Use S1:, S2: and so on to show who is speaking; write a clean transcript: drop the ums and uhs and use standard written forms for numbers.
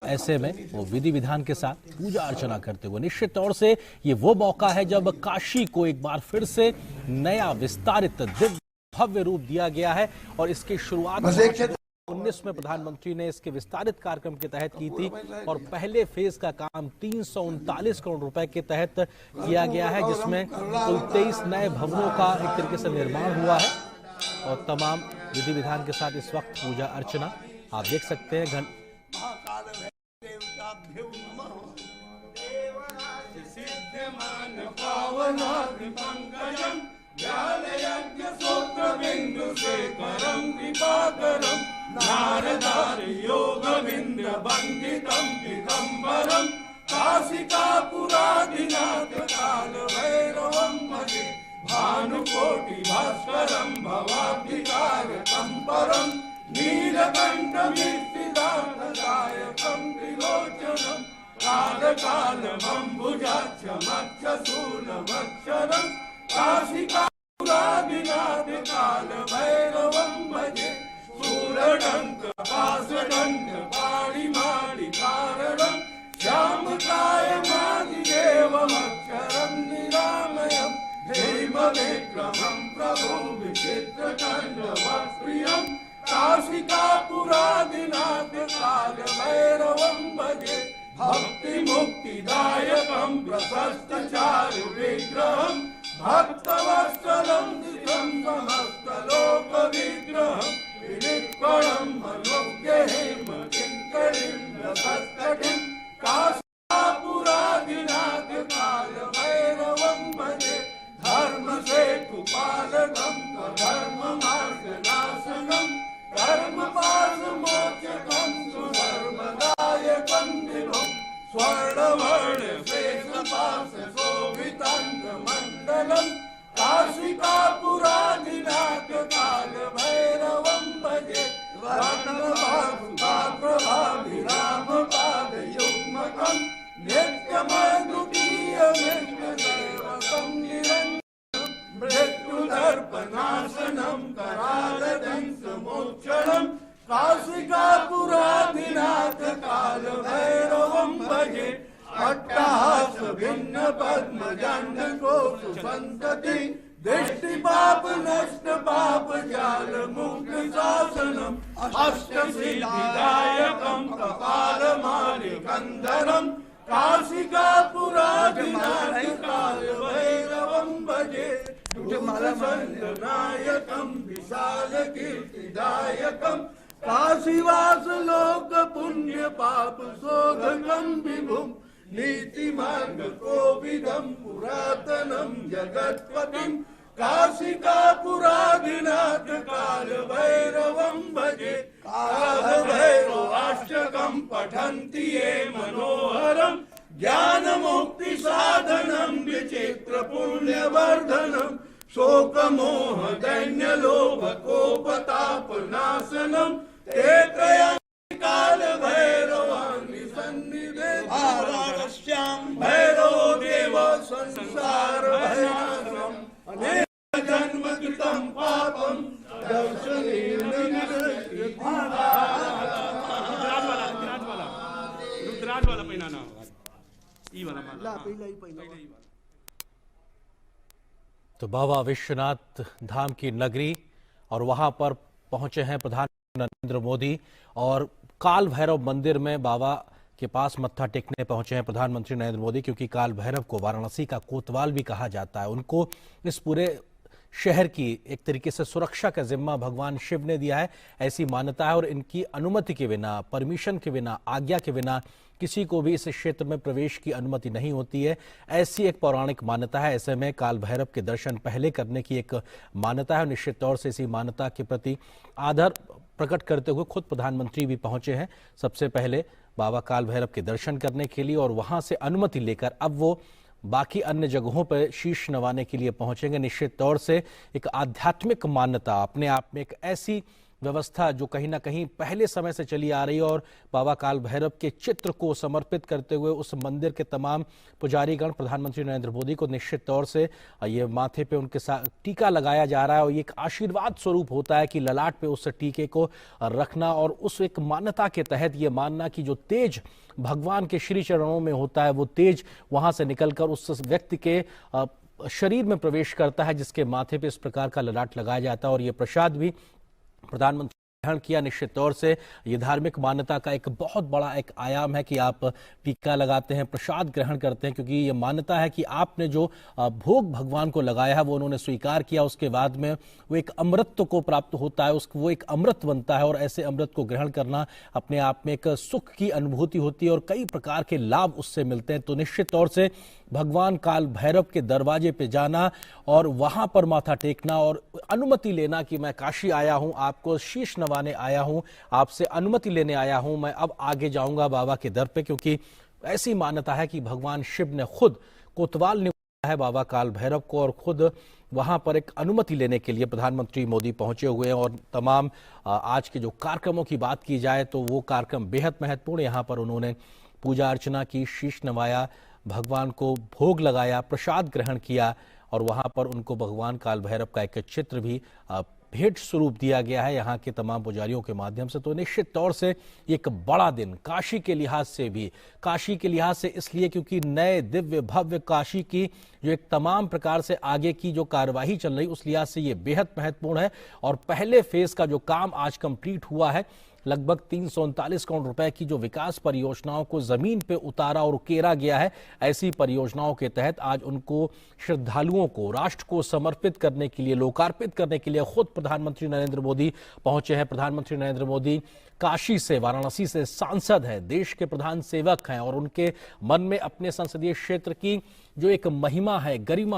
S1: ऐसे में वो विधि विधान के साथ पूजा अर्चना करते हुए निश्चित तौर से ये वो मौका है जब काशी को एक बार फिर से नया विस्तारित दिव्य भव्य रूप दिया गया है और इसकी शुरुआत 2019 में प्रधानमंत्री ने इसके विस्तारित कार्यक्रम के तहत की थी और पहले फेज का काम 339 करोड़ रुपए के तहत किया गया है, जिसमें कुल 23 नए भवनों का एक तरीके से निर्माण हुआ है और तमाम विधि विधान के साथ इस वक्त पूजा अर्चना आप देख सकते हैं।
S2: नारदार योगविंद वंदितं दिगंबरं काशिकापुरादिनाथ काल भैरवं भजे भानुकोटि भास्करं भवाब्धिकारकं परं नीलकण्ठमीर्तिदानदायकं त्रिलोचनं कालकालमम्बुजाक्षमक्षशूलमक्षरं काशिकापुरादिनाथ काल भैरवं भजे सूरडंक पासडंक पाणिमाणिकारणं श्यामकायमादिदेवमक्षरं निरामयं हेमविक्रमं प्रभो विचित्रकण्डवप्रियं काशिकापुरादिनाथ कालभैरवं भजे भक्तिमुक्तिदायकं प्रशस्तचारुविग्रहं भक्तवत्सलं दिशं समस्तलोकविग्रहं विनिष्कळं मनोज्ञहेम किङ्करीं रसस्तटिं काशिकापुरादिनाथ कालभैरवं भजे धर्मसेतुपालकं धर्ममार्गनाशनं कर्मपाशमोचकं सुधर्मदायकं विभुं स्वर्णवर्णशेषपाशशोभिताङ्गमण्डलं काशिकापुरादिनाथ कालभैरवं भजे रत्नभासुधाप्रभाभिरामपादयुग्मकं नित्यमद्वितीयमिष्टदेवकं निरञ्जनं मृत्युदर्पनाशनं करालदंशमोक्षणं काशिकापुरादिनाथ कालभैरवं भजे अट्टहास भिन्न पद्मजन्यकोशसन्तति दृष्टिपाप नष्ट पाप जाल मुक्त शासनम् अष्टसिद्धिदायकं कपालमालिकन्धरं काशिकापुरादिनाथ कालभैरवं भजे दुःखसञ्जनायकं विशालकीर्तिदायकं काशीवासलोक पुण्य पाप शोधकं विभुं नीतिमार्ग कोविदं पुरातनं जगत्पतिं काशिकापुरादिनाथ कालभैरवं भजे कालभैरवाष्टकं पठन्ति ये मनोहरं ज्ञानमुक्ति साधनं विचित्र पुण्यवर्धनं शोकमोह दैन्यलोभ कोपतापनाशनं ते त्रयं कालभैरवाणि सन्निधे श्याम भैरव देव संसार भयनाशम् अनेक जन्म कृतं पापं दर्शनेन
S3: रुद्राज वाला पहिना ना ई वाला
S1: तो बाबा विश्वनाथ धाम की नगरी और वहां पर पहुंचे हैं प्रधानमंत्री नरेंद्र मोदी और काल भैरव मंदिर में बाबा के पास मत्था टेकने पहुंचे हैं प्रधानमंत्री नरेंद्र मोदी, क्योंकि काल भैरव को वाराणसी का कोतवाल भी कहा जाता है। उनको इस पूरे शहर की एक तरीके से सुरक्षा का जिम्मा भगवान शिव ने दिया है, ऐसी मान्यता है और इनकी अनुमति के बिना, परमिशन के बिना, आज्ञा के बिना किसी को भी इस क्षेत्र में प्रवेश की अनुमति नहीं होती है। ऐसी एक पौराणिक मान्यता है। ऐसे में काल भैरव के दर्शन पहले करने की एक मान्यता है। निश्चित तौर से इसी मान्यता के प्रति आदर प्रकट करते हुए खुद प्रधानमंत्री भी पहुंचे हैं सबसे पहले बाबा काल भैरव के दर्शन करने के लिए और वहां से अनुमति लेकर अब वो बाकी अन्य जगहों पर शीश नवाने के लिए पहुंचेंगे। निश्चित तौर से एक आध्यात्मिक मान्यता अपने आप में एक ऐसी व्यवस्था जो कहीं ना कहीं पहले समय से चली आ रही है और बाबा काल भैरव के चित्र को समर्पित करते हुए उस मंदिर के तमाम पुजारीगण प्रधानमंत्री नरेंद्र मोदी को निश्चित तौर से ये माथे पे उनके साथ टीका लगाया जा रहा है और ये एक आशीर्वाद स्वरूप होता है कि ललाट पे उस टीके को रखना और उस एक मान्यता के तहत ये मानना कि जो तेज भगवान के श्री चरणों में होता है वो तेज वहां से निकलकर उस व्यक्ति के शरीर में प्रवेश करता है जिसके माथे पे इस प्रकार का ललाट लगाया जाता है। और ये प्रसाद भी प्रधानमंत्री ग्रहण किया। निश्चित तौर से ये धार्मिक मान्यता का एक बहुत बड़ा एक आयाम है कि आप टीका लगाते हैं, प्रसाद ग्रहण करते हैं, क्योंकि ये मान्यता है कि आपने जो भोग भगवान को लगाया है वो उन्होंने स्वीकार किया, उसके बाद में वो एक अमृत को प्राप्त होता है, उसको वो एक अमृत बनता है और ऐसे अमृत को ग्रहण करना अपने आप में एक सुख की अनुभूति होती है और कई प्रकार के लाभ उससे मिलते हैं। तो निश्चित तौर से भगवान काल भैरव के दरवाजे पे जाना और वहां पर माथा टेकना और अनुमति लेना कि मैं काशी आया हूं, आपको शीश नवाने आया हूं, आपसे अनुमति लेने आया हूं, मैं अब आगे जाऊंगा बाबा के दर पे, क्योंकि ऐसी मान्यता है कि भगवान शिव ने खुद कोतवाल निभाया है बाबा काल भैरव को और खुद वहां पर एक अनुमति लेने के लिए प्रधानमंत्री मोदी पहुंचे हुए हैं। और तमाम आज के जो कार्यक्रमों की बात की जाए तो वो कार्यक्रम बेहद महत्वपूर्ण। यहाँ पर उन्होंने पूजा अर्चना की, शीश नवाया, भगवान को भोग लगाया, प्रसाद ग्रहण किया और वहां पर उनको भगवान काल भैरव का एक चित्र भी भेंट स्वरूप दिया गया है यहाँ के तमाम पुजारियों के माध्यम से। तो निश्चित तौर से एक बड़ा दिन काशी के लिहाज से भी, काशी के लिहाज से इसलिए क्योंकि नए दिव्य भव्य काशी की जो एक तमाम प्रकार से आगे की जो कार्यवाही चल रही उस लिहाज से ये बेहद महत्वपूर्ण है। और पहले फेज का जो काम आज कंप्लीट हुआ है, लगभग 339 करोड़ रुपए की जो विकास परियोजनाओं को जमीन पे उतारा और उकेरा गया है, ऐसी परियोजनाओं के तहत आज उनको श्रद्धालुओं को राष्ट्र को समर्पित करने के लिए, लोकार्पित करने के लिए खुद प्रधानमंत्री नरेंद्र मोदी पहुंचे हैं। प्रधानमंत्री नरेंद्र मोदी काशी से, वाराणसी से सांसद हैं, देश के प्रधान सेवक हैं और उनके मन में अपने संसदीय क्षेत्र की जो एक महिमा है, गरिमा